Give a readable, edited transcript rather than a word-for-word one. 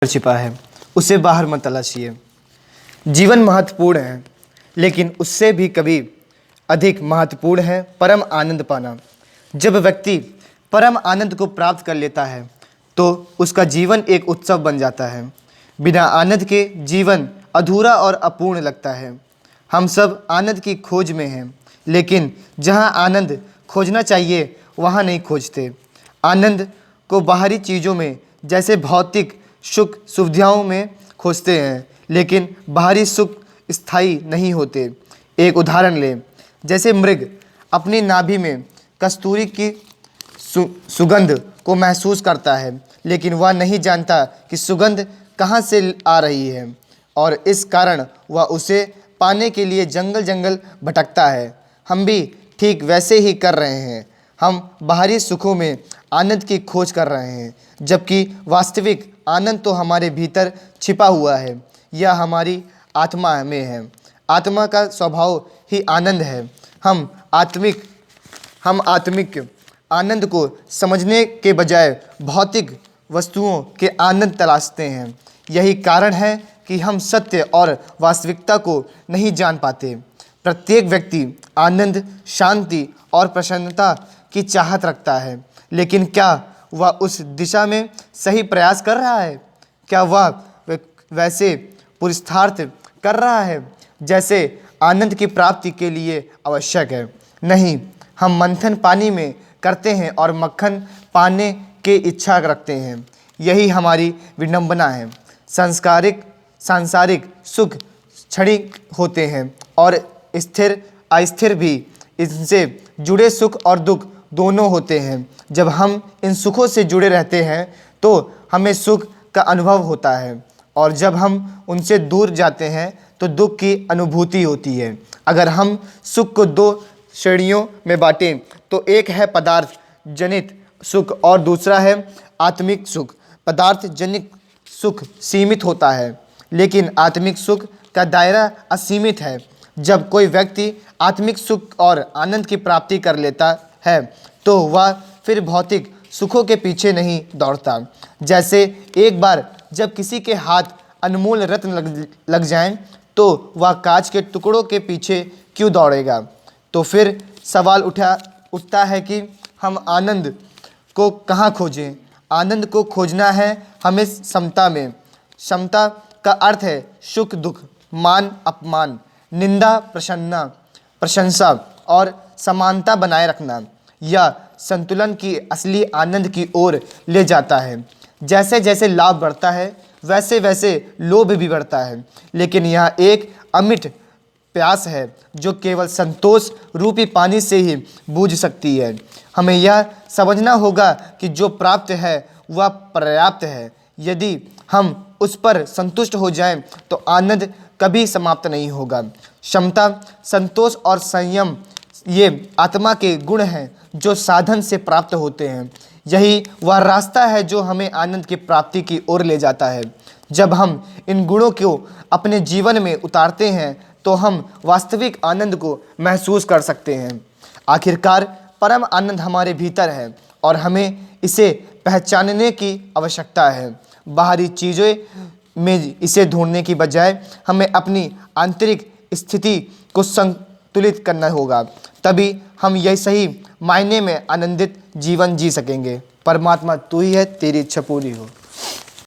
छिपा है, उसे बाहर मत तलाशिए। जीवन महत्वपूर्ण है, लेकिन उससे भी कभी अधिक महत्वपूर्ण है परम आनंद पाना। जब व्यक्ति परम आनंद को प्राप्त कर लेता है तो उसका जीवन एक उत्सव बन जाता है। बिना आनंद के जीवन अधूरा और अपूर्ण लगता है। हम सब आनंद की खोज में हैं, लेकिन जहाँ आनंद खोजना चाहिए वहाँ नहीं खोजते। आनंद को बाहरी चीज़ों में, जैसे भौतिक सुख सुविधाओं में खोजते हैं, लेकिन बाहरी सुख स्थायी नहीं होते। एक उदाहरण लें, जैसे मृग अपनी नाभि में कस्तूरी की सुगंध को महसूस करता है, लेकिन वह नहीं जानता कि सुगंध कहाँ से आ रही है, और इस कारण वह उसे पाने के लिए जंगल जंगल भटकता है। हम भी ठीक वैसे ही कर रहे हैं। हम बाहरी सुखों में आनंद की खोज कर रहे हैं, जबकि वास्तविक आनंद तो हमारे भीतर छिपा हुआ है। यह हमारी आत्मा में है। आत्मा का स्वभाव ही आनंद है। हम आत्मिक आनंद को समझने के बजाय भौतिक वस्तुओं के आनंद तलाशते हैं। यही कारण है कि हम सत्य और वास्तविकता को नहीं जान पाते। प्रत्येक व्यक्ति आनंद, शांति और प्रसन्नता की चाहत रखता है, लेकिन क्या वह उस दिशा में सही प्रयास कर रहा है? क्या वह वैसे पुरुषार्थ कर रहा है जैसे आनंद की प्राप्ति के लिए आवश्यक है? नहीं, हम मंथन पानी में करते हैं और मक्खन पाने की इच्छा रखते हैं। यही हमारी विडंबना है। सांसारिक सुख क्षणिक होते हैं और स्थिर अस्थिर भी। इनसे जुड़े सुख और दुख दोनों होते हैं। जब हम इन सुखों से जुड़े रहते हैं तो हमें सुख का अनुभव होता है, और जब हम उनसे दूर जाते हैं तो दुख की अनुभूति होती है। अगर हम सुख को दो श्रेणियों में बांटें तो एक है पदार्थ जनित सुख और दूसरा है आत्मिक सुख। पदार्थ जनित सुख सीमित होता है, लेकिन आत्मिक सुख का दायरा असीमित है। जब कोई व्यक्ति आत्मिक सुख और आनंद की प्राप्ति कर लेता है तो वह फिर भौतिक सुखों के पीछे नहीं दौड़ता। जैसे एक बार जब किसी के हाथ अनमोल रत्न लग जाएं तो वह कांच के टुकड़ों के पीछे क्यों दौड़ेगा? तो फिर सवाल उठता है कि हम आनंद को कहाँ खोजें? आनंद को खोजना है हमें समता में। समता का अर्थ है सुख दुख, मान अपमान, निंदा प्रशंसा और समानता बनाए रखना। यह संतुलन की असली आनंद की ओर ले जाता है। जैसे जैसे लाभ बढ़ता है वैसे वैसे लोभ भी बढ़ता है, लेकिन यह एक अमिट प्यास है जो केवल संतोष रूपी पानी से ही बूझ सकती है। हमें यह समझना होगा कि जो प्राप्त है वह पर्याप्त है। यदि हम उस पर संतुष्ट हो जाएं तो आनंद कभी समाप्त नहीं होगा। क्षमता, संतोष और संयम ये आत्मा के गुण हैं जो साधन से प्राप्त होते हैं। यही वह रास्ता है जो हमें आनंद की प्राप्ति की ओर ले जाता है। जब हम इन गुणों को अपने जीवन में उतारते हैं तो हम वास्तविक आनंद को महसूस कर सकते हैं। आखिरकार परम आनंद हमारे भीतर है और हमें इसे पहचानने की आवश्यकता है। बाहरी चीज़ों में इसे ढूंढने की बजाय हमें अपनी आंतरिक स्थिति को संतुलित करना होगा। तभी हम यह सही मायने में आनंदित जीवन जी सकेंगे। परमात्मा तू ही है, तेरी इच्छा पूरी हो।